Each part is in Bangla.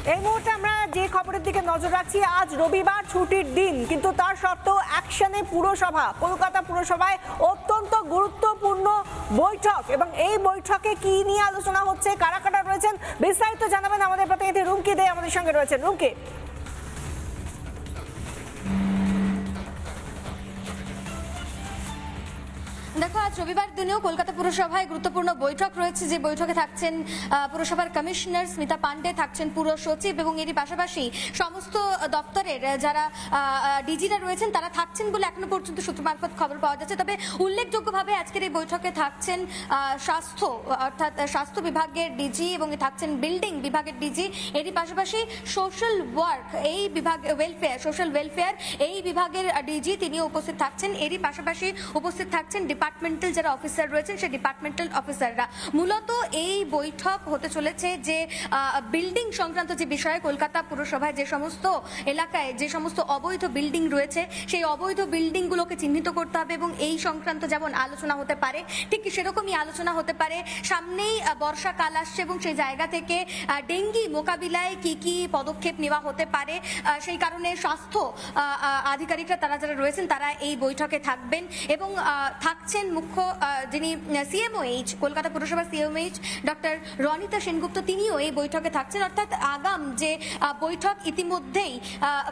এই মুহূর্তে আমরা যে খবরের দিকে নজর রাখছি, আজ রবিবার ছুটির দিন, কিন্তু তার সত্ত্বেও অ্যাকশনে পুরসভা, কলকাতা পুরসভায় অত্যন্ত গুরুত্বপূর্ণ বৈঠক। এবং এই বৈঠকে কি নিয়ে আলোচনা হচ্ছে, কারা কারা রয়েছেন, বিস্তারিত জানাবেন আমাদের প্রতিনিধি রুমকি দে আমাদের সঙ্গে রয়েছেন। রুমকি, দেখো, আজ রবিবার দিনেও কলকাতা পুরসভায় গুরুত্বপূর্ণ বৈঠক রয়েছে, যে বৈঠকে থাকছেন পুরসভার কমিশনার স্মিতা পান্ডে, থাকছেন পুর সচিব এবং এরই পাশাপাশি সমস্ত দপ্তরের যারা ডিজিরা রয়েছেন তারা থাকছেন বলে এখনো পর্যন্ত সূত্র মারফত খবর পাওয়া যাচ্ছে। তবে উল্লেখযোগ্যভাবে আজকের এই বৈঠকে থাকছেন স্বাস্থ্য, অর্থাৎ স্বাস্থ্য বিভাগের ডিজি, এবং থাকছেন বিল্ডিং বিভাগের ডিজি, এরই পাশাপাশি সোশ্যাল ওয়ার্ক এই বিভাগ, ওয়েলফেয়ার, সোশ্যাল ওয়েলফেয়ার এই বিভাগের ডিজি তিনিও উপস্থিত থাকছেন। এরই পাশাপাশি উপস্থিত থাকছেন ডিপার্টমেন্টাল যারা অফিসার রয়েছেন সেই ডিপার্টমেন্টাল অফিসাররা। মূলত এই বৈঠক হতে চলেছে যে বিল্ডিং সংক্রান্ত যে বিষয়ে, কলকাতা পুরসভায় যে সমস্ত এলাকায় যে সমস্ত অবৈধ বিল্ডিং রয়েছে সেই অবৈধ বিল্ডিংগুলোকে চিহ্নিত করতে হবে, এবং এই সংক্রান্ত যেমন আলোচনা হতে পারে ঠিক সেরকমই আলোচনা হতে পারে। সামনেই বর্ষাকাল আসছে এবং সেই জায়গা থেকে ডেঙ্গি মোকাবিলায় কি কি পদক্ষেপ নেওয়া হতে পারে, সেই কারণে স্বাস্থ্য আধিকারিকরা তারা যারা রয়েছেন তারা এই বৈঠকে থাকবেন। এবং থাকছেন মুখ্য যিনি সিএমওএইচ, কলকাতা পুরসভার সিএমওএইচ ডক্টর রনিতা সেনগুপ্ত, তিনিও এই বৈঠকে থাকছেন। অর্থাৎ আগাম যে বৈঠক ইতিমধ্যেই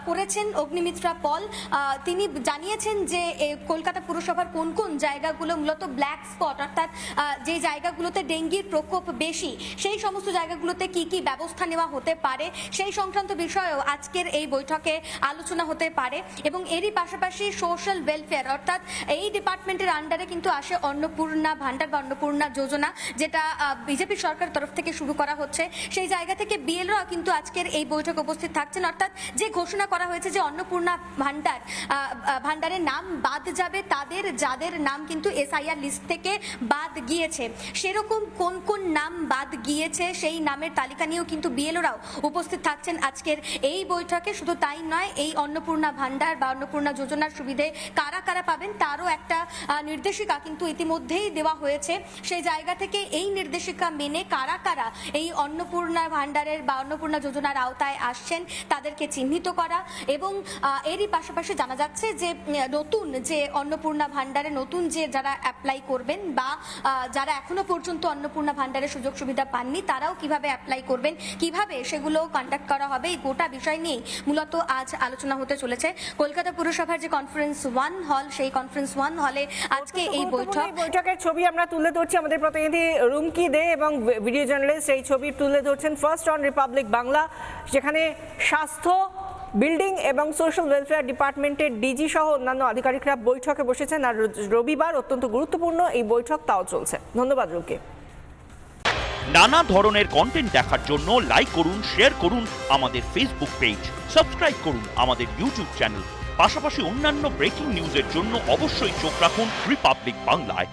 করেছেন অগ্নিমিত্রা পল, তিনি জানিয়েছেন যে কলকাতা পুরসভার কোন কোন জায়গাগুলো মূলত ব্ল্যাক স্পট, অর্থাৎ যে জায়গাগুলোতে ডেঙ্গির প্রকোপ বেশি, সেই সমস্ত জায়গাগুলোতে কি কি ব্যবস্থা নেওয়া হতে পারে সেই সংক্রান্ত বিষয়েও আজকের এই বৈঠকে আলোচনা হতে পারে। এবং এরই পাশাপাশি সোশ্যাল ওয়েলফেয়ার, অর্থাৎ এই ডিপার্টমেন্টের আন্ডারে কিন্তু আসে অন্নপূর্ণা ভান্ডার বা অন্নপূর্ণা যোজনা, যেটা বিজেপি সরকার তরফ থেকে শুরু করা হচ্ছে। সেই জায়গা থেকে বিএলওরা কিন্তু আজকের এই বৈঠকে উপস্থিত থাকছেন। অর্থাৎ যে ঘোষণা করা হয়েছে যে অন্নপূর্ণা ভান্ডারের নাম বাদ যাবে তাদের যাদের নাম কিন্তু এসআইআর লিস্ট থেকে বাদ গিয়েছে, সেরকম কোন কোন নাম বাদ গিয়েছে সেই নামের তালিকা নিয়েও কিন্তু বিএলওরাও উপস্থিত থাকছেন আজকের এই বৈঠকে। শুধু তাই নয়, এই অন্নপূর্ণা ভান্ডার বা অন্নপূর্ণা যোজনার সুবিধে কারা কারা পাবেন তারও একটা নির্দেশিকা কিন্তু ইতিমধ্যেই দেওয়া হয়েছে। সেই জায়গা থেকে এই নির্দেশিকা মেনে কারা কারা এই অন্নপূর্ণা ভান্ডারের বা অন্নপূর্ণা যোজনার আওতায় আসছেন তাদেরকে চিহ্নিত করা। এবং এরই পাশাপাশি জানা যাচ্ছে যে নতুন যে অন্নপূর্ণা ভান্ডারে নতুন যে যারা অ্যাপ্লাই করবেন বা যারা এখনো পর্যন্ত অন্নপূর্ণা ভান্ডারের সুযোগ সুবিধা পাননি তারাও কিভাবে অ্যাপ্লাই করবেন, কিভাবে সেগুলো কন্ডাক্ট করা হবে, এই গোটা বিষয় নিয়েই মূলত আজ আলোচনা হতে চলেছে। কলকাতা পুরসভার যে কনফারেন্স ওয়ান হল, সেই কনফারেন্স ওয়ান হলে আজকে এই বৈঠকের ছবি আমরা তুলে ধরছি, আমাদের প্রতিনিধি রুমকি দে এবং ভিডিও জার্নালিস্ট এই ছবি তুলে ধরছেন ফার্স্ট অন রিপাবলিক বাংলা, যেখানে স্বাস্থ্য, বিল্ডিং এবং সোশ্যাল ওয়েলফেয়ার ডিপার্টমেন্টের ডিজি সহ অন্যান্য আধিকারিকরা বৈঠকে বসেছেন। আর রবিবার অত্যন্ত গুরুত্বপূর্ণ এই বৈঠক তাও চলছে। ধন্যবাদ রুমকি। নানা ধরনের কন্টেন্ট দেখার জন্য লাইক করুন, শেয়ার করুন আমাদের ফেসবুক পেজ, সাবস্ক্রাইব করুন আমাদের ইউটিউব চ্যানেল। পাশাপাশি অন্যান্য ব্রেকিং নিউজের জন্য অবশ্যই চোখ রাখুন রিপাবলিক বাংলায়।